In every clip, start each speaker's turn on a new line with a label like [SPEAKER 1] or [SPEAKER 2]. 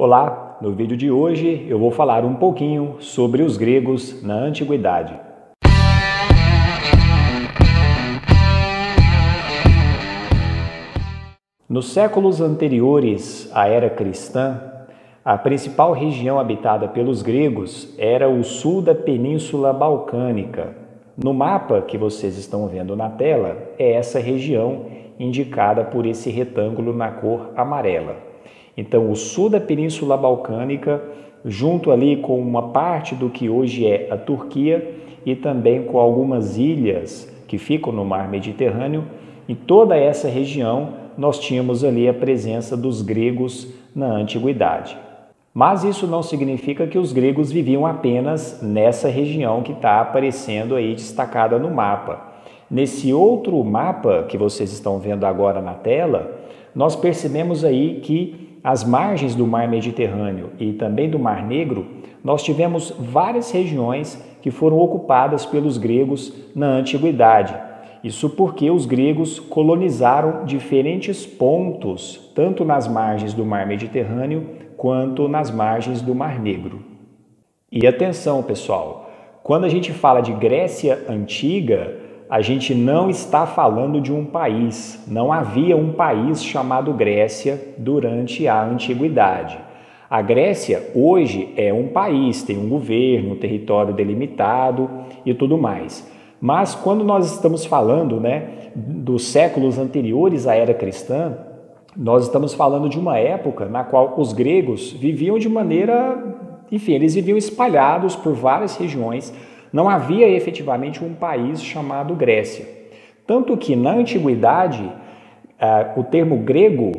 [SPEAKER 1] Olá, no vídeo de hoje eu vou falar um pouquinho sobre os gregos na antiguidade. Nos séculos anteriores à era cristã, a principal região habitada pelos gregos era o sul da Península Balcânica. No mapa que vocês estão vendo na tela, é essa região indicada por esse retângulo na cor amarela. Então, o sul da Península Balcânica, junto ali com uma parte do que hoje é a Turquia e também com algumas ilhas que ficam no mar Mediterrâneo, em toda essa região nós tínhamos ali a presença dos gregos na antiguidade. Mas isso não significa que os gregos viviam apenas nessa região que está aparecendo aí destacada no mapa. Nesse outro mapa que vocês estão vendo agora na tela, nós percebemos aí que às margens do mar Mediterrâneo e também do Mar Negro, nós tivemos várias regiões que foram ocupadas pelos gregos na antiguidade. Isso porque os gregos colonizaram diferentes pontos, tanto nas margens do mar Mediterrâneo quanto nas margens do Mar Negro. E atenção, pessoal, quando a gente fala de Grécia Antiga, a gente não está falando de um país. Não havia um país chamado Grécia durante a antiguidade. A Grécia hoje é um país, tem um governo, um território delimitado e tudo mais. Mas quando nós estamos falando, dos séculos anteriores à era cristã, nós estamos falando de uma época na qual os gregos viviam de maneira, eles viviam espalhados por várias regiões. Não havia efetivamente um país chamado Grécia. Tanto que na antiguidade, o termo grego,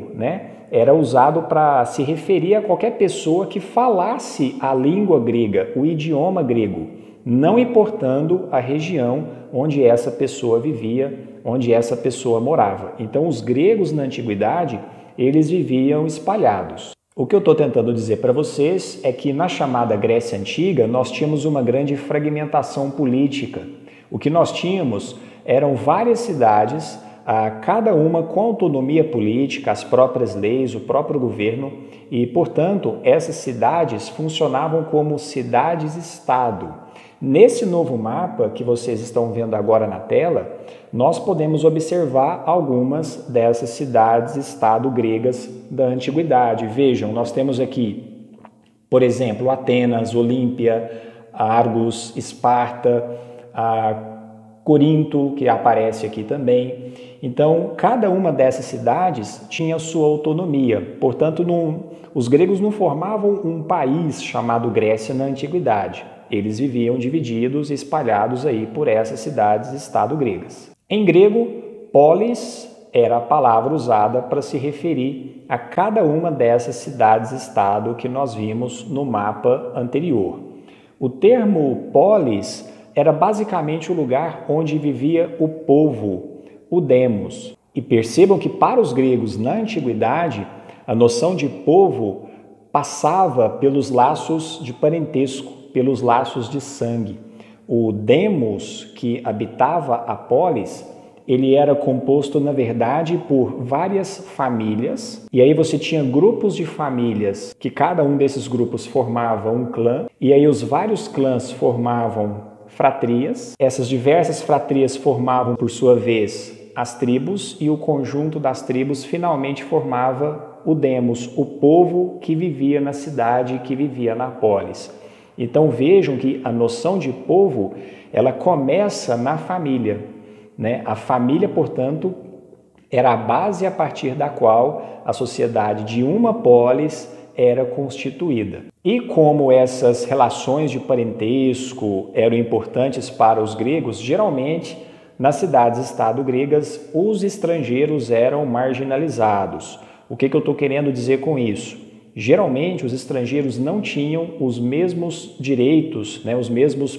[SPEAKER 1] era usado para se referir a qualquer pessoa que falasse a língua grega, o idioma grego, não importando a região onde essa pessoa vivia, onde essa pessoa morava. Então, os gregos na antiguidade, eles viviam espalhados. O que eu estou tentando dizer para vocês é que na chamada Grécia Antiga nós tínhamos uma grande fragmentação política. O que nós tínhamos eram várias cidades, cada uma com autonomia política, as próprias leis, o próprio governo e, portanto, essas cidades funcionavam como cidades-estado. Nesse novo mapa que vocês estão vendo agora na tela, nós podemos observar algumas dessas cidades-estado gregas da antiguidade. Vejam, nós temos aqui, por exemplo, Atenas, Olímpia, Argos, Esparta, Corinto, que aparece aqui também. Então, cada uma dessas cidades tinha sua autonomia. Portanto, os gregos não formavam um país chamado Grécia na antiguidade. Eles viviam divididos e espalhados aí por essas cidades-estado gregas. Em grego, polis era a palavra usada para se referir a cada uma dessas cidades-estado que nós vimos no mapa anterior. O termo polis era basicamente o lugar onde vivia o povo, o demos. E percebam que para os gregos na antiguidade, a noção de povo passava pelos laços de parentesco, pelos laços de sangue. O demos que habitava a polis, ele era composto, na verdade, por várias famílias. E aí você tinha grupos de famílias, que cada um desses grupos formava um clã. E aí os vários clãs formavam fratrias. Essas diversas fratrias formavam, por sua vez, as tribos. E o conjunto das tribos finalmente formava o demos, o povo que vivia na cidade, que vivia na polis. Então vejam que a noção de povo, ela começa na família, A família, portanto, era a base a partir da qual a sociedade de uma polis era constituída. E como essas relações de parentesco eram importantes para os gregos, geralmente nas cidades-estado gregas os estrangeiros eram marginalizados. O que eu estou querendo dizer com isso? Geralmente, os estrangeiros não tinham os mesmos direitos, os mesmos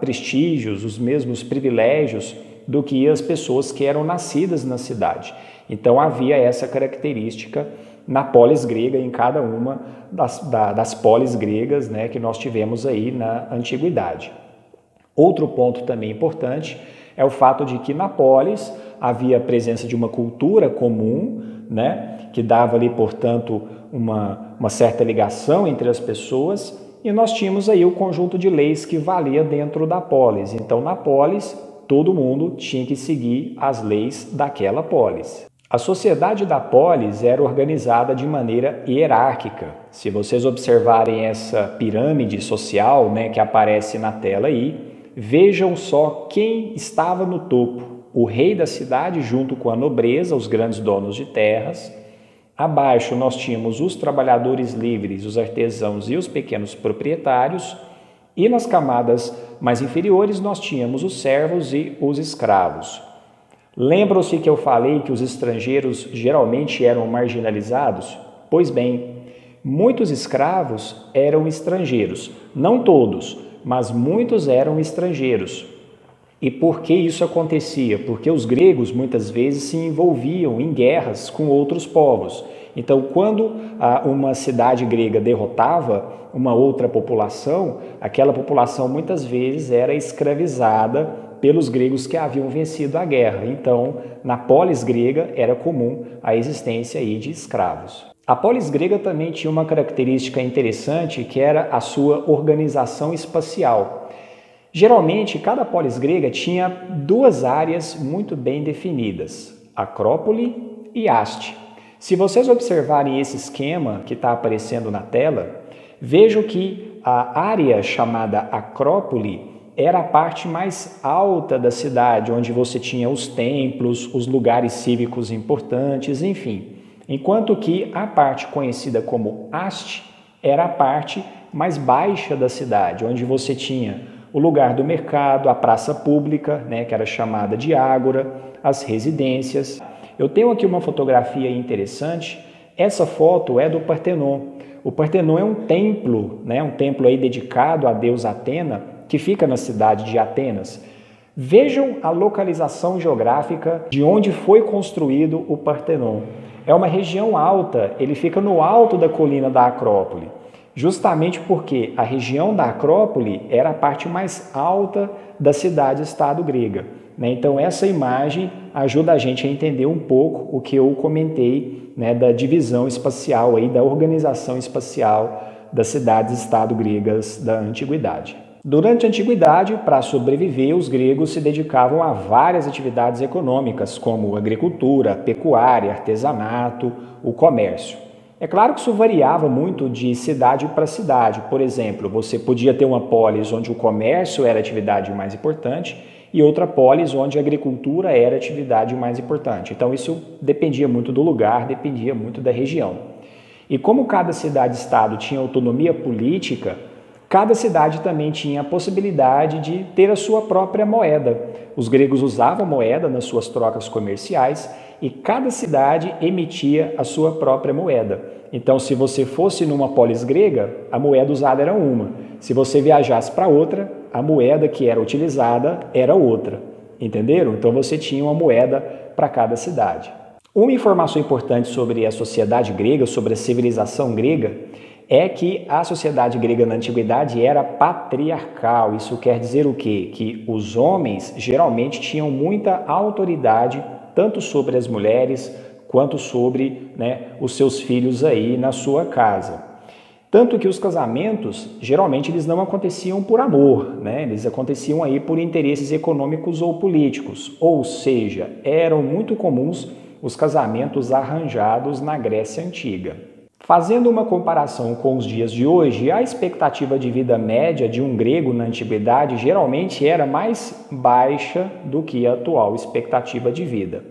[SPEAKER 1] prestígios, os mesmos privilégios do que as pessoas que eram nascidas na cidade. Então, havia essa característica na polis grega, em cada uma das polis gregas que nós tivemos aí na antiguidade. Outro ponto também importante é o fato de que na polis havia a presença de uma cultura comum, que dava ali, portanto, uma certa ligação entre as pessoas, e nós tínhamos aí o conjunto de leis que valia dentro da polis. Então, na polis, todo mundo tinha que seguir as leis daquela polis. A sociedade da polis era organizada de maneira hierárquica. Se vocês observarem essa pirâmide social, né, que aparece na tela aí, vejam só quem estava no topo. O rei da cidade junto com a nobreza, os grandes donos de terras. Abaixo nós tínhamos os trabalhadores livres, os artesãos e os pequenos proprietários. E nas camadas mais inferiores nós tínhamos os servos e os escravos. Lembram-se que eu falei que os estrangeiros geralmente eram marginalizados? Pois bem, muitos escravos eram estrangeiros. Não todos, mas muitos eram estrangeiros. E por que isso acontecia? Porque os gregos muitas vezes se envolviam em guerras com outros povos. Então, quando uma cidade grega derrotava uma outra população, aquela população muitas vezes era escravizada pelos gregos que haviam vencido a guerra. Então, na polis grega era comum a existência aí de escravos. A polis grega também tinha uma característica interessante, que era a sua organização espacial. Geralmente, cada polis grega tinha duas áreas muito bem definidas, Acrópole e Haste. Se vocês observarem esse esquema que está aparecendo na tela, vejam que a área chamada Acrópole era a parte mais alta da cidade, onde você tinha os templos, os lugares cívicos importantes, enfim. Enquanto que a parte conhecida como Haste era a parte mais baixa da cidade, onde você tinha o lugar do mercado, a praça pública, né, que era chamada de ágora, as residências. Eu tenho aqui uma fotografia interessante. Essa foto é do Partenon. O Partenon é um templo, né, um templo aí dedicado à deusa Atena, que fica na cidade de Atenas. Vejam a localização geográfica de onde foi construído o Partenon. É uma região alta, ele fica no alto da colina da Acrópole, justamente porque a região da Acrópole era a parte mais alta da cidade-estado grega. Então essa imagem ajuda a gente a entender um pouco o que eu comentei, né, da divisão espacial, aí, da organização espacial das cidades-estado gregas da antiguidade. Durante a antiguidade, para sobreviver, os gregos se dedicavam a várias atividades econômicas, como agricultura, pecuária, artesanato, o comércio. É claro que isso variava muito de cidade para cidade. Por exemplo, você podia ter uma polis onde o comércio era a atividade mais importante e outra polis onde a agricultura era a atividade mais importante. Então isso dependia muito do lugar, dependia muito da região. E como cada cidade-estado tinha autonomia política, cada cidade também tinha a possibilidade de ter a sua própria moeda. Os gregos usavam moeda nas suas trocas comerciais e cada cidade emitia a sua própria moeda. Então, se você fosse numa polis grega, a moeda usada era uma. Se você viajasse para outra, a moeda que era utilizada era outra. Entenderam? Então, você tinha uma moeda para cada cidade. Uma informação importante sobre a sociedade grega, sobre a civilização grega, é que a sociedade grega na antiguidade era patriarcal. Isso quer dizer o quê? Que os homens geralmente tinham muita autoridade, tanto sobre as mulheres, quanto sobre, os seus filhos aí na sua casa. Tanto que os casamentos, geralmente, eles não aconteciam por amor, eles aconteciam aí por interesses econômicos ou políticos. Ou seja, eram muito comuns os casamentos arranjados na Grécia Antiga. Fazendo uma comparação com os dias de hoje, a expectativa de vida média de um grego na antiguidade geralmente era mais baixa do que a atual expectativa de vida.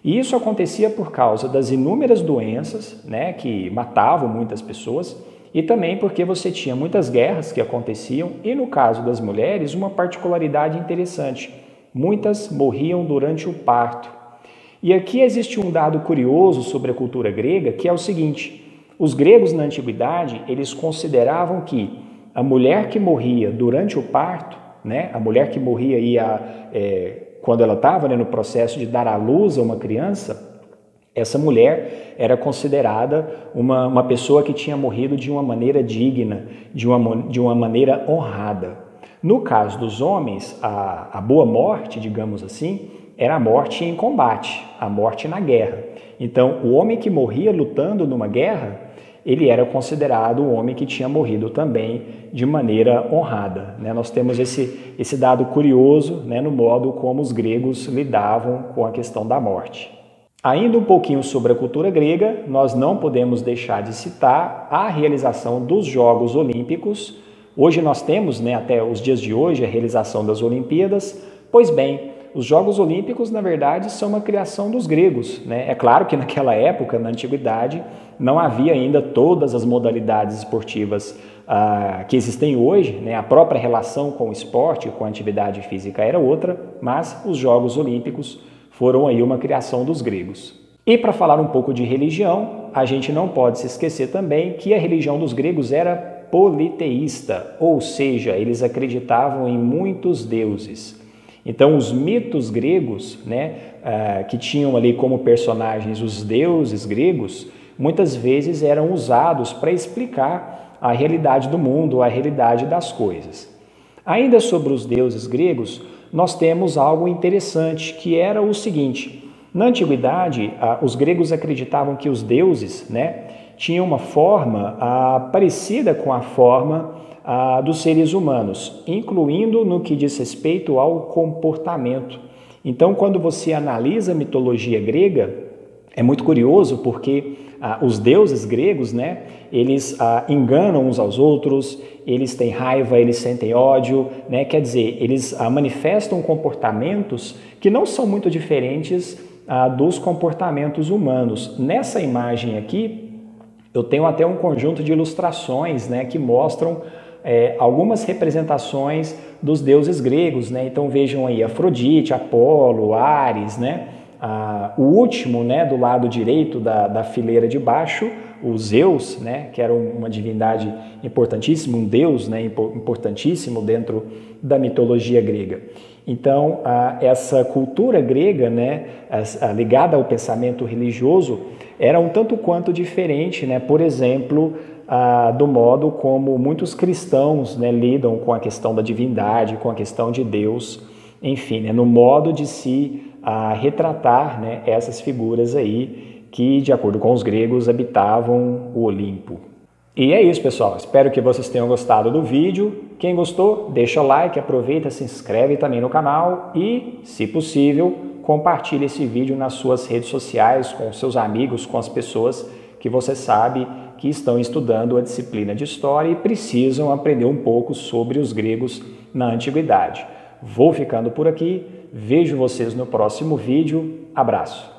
[SPEAKER 1] E isso acontecia por causa das inúmeras doenças, que matavam muitas pessoas, e também porque você tinha muitas guerras que aconteciam, e no caso das mulheres, uma particularidade interessante: muitas morriam durante o parto. E aqui existe um dado curioso sobre a cultura grega, que é o seguinte: os gregos na antiguidade, eles consideravam que a mulher que morria durante o parto, a mulher que morria quando ela estava no processo de dar à luz a uma criança, essa mulher era considerada uma pessoa que tinha morrido de uma maneira digna, de uma maneira honrada. No caso dos homens, a boa morte, digamos assim, era a morte em combate, a morte na guerra. Então, o homem que morria lutando numa guerra, ele era considerado um homem que tinha morrido também de maneira honrada, né? Nós temos esse dado curioso, né, no modo como os gregos lidavam com a questão da morte. Ainda um pouquinho sobre a cultura grega, nós não podemos deixar de citar a realização dos Jogos Olímpicos. Hoje nós temos, né, até os dias de hoje, a realização das Olimpíadas. Pois bem, os Jogos Olímpicos, na verdade, são uma criação dos gregos, né? É claro que naquela época, na antiguidade, não havia ainda todas as modalidades esportivas que existem hoje, né? A própria relação com o esporte, com a atividade física era outra, mas os Jogos Olímpicos foram aí uma criação dos gregos. E para falar um pouco de religião, a gente não pode se esquecer também que a religião dos gregos era politeísta, ou seja, eles acreditavam em muitos deuses. Então, os mitos gregos, né, que tinham ali como personagens os deuses gregos, muitas vezes eram usados para explicar a realidade do mundo, a realidade das coisas. Ainda sobre os deuses gregos, nós temos algo interessante, que era o seguinte: na antiguidade, os gregos acreditavam que os deuses, né, tinham uma forma parecida com a forma dos seres humanos, incluindo no que diz respeito ao comportamento. Então, quando você analisa a mitologia grega, é muito curioso porque os deuses gregos, né, eles enganam uns aos outros, eles têm raiva, eles sentem ódio, né, quer dizer, eles manifestam comportamentos que não são muito diferentes dos comportamentos humanos. Nessa imagem aqui, eu tenho até um conjunto de ilustrações, né, que mostram algumas representações dos deuses gregos, né? Então vejam aí Afrodite, Apolo, Ares, né? O último, né, do lado direito da fileira de baixo, o Zeus, né, que era uma divindade importantíssima, um deus, né, importantíssimo dentro da mitologia grega. Então, essa cultura grega, né, ligada ao pensamento religioso, era um tanto quanto diferente, né, por exemplo, do modo como muitos cristãos, né, lidam com a questão da divindade, com a questão de Deus, enfim, né, no modo de se retratar, né, essas figuras aí que, de acordo com os gregos, habitavam o Olimpo. E é isso, pessoal. Espero que vocês tenham gostado do vídeo. Quem gostou, deixa o like, aproveita, se inscreve também no canal e, se possível, compartilhe esse vídeo nas suas redes sociais, com seus amigos, com as pessoas que você sabe que estão estudando a disciplina de História e precisam aprender um pouco sobre os gregos na Antiguidade. Vou ficando por aqui, vejo vocês no próximo vídeo, abraço!